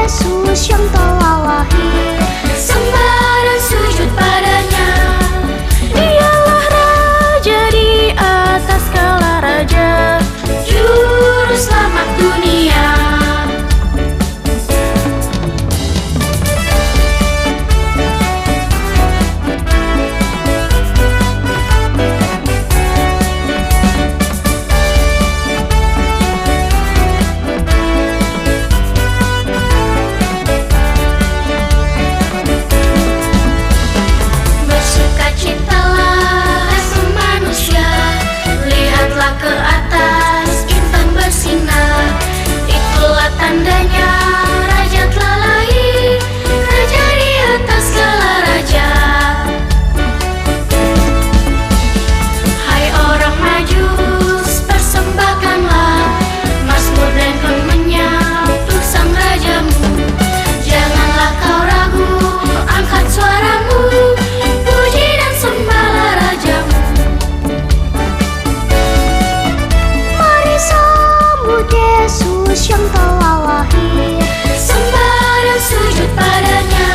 Yesus yang telah lahir. Sembah dan sujud padanya. Dialah Raja di atas segala raja, Juru selamat dunia. Bersukacitalah hai manusia, lihatlah ke atas, bintang bersinar. Itulah tandanya Raja telah lahir, Raja di atas segala raja. Hai orang Majus, persembahkanlah mazmur dan kemenyan untuk sang rajamu. Janganlah kau ragu, angkat suaramu, puji dan sembahlah rajamu. mari sambut Yesus yang telah lahir. Sembah dan sujud padanya.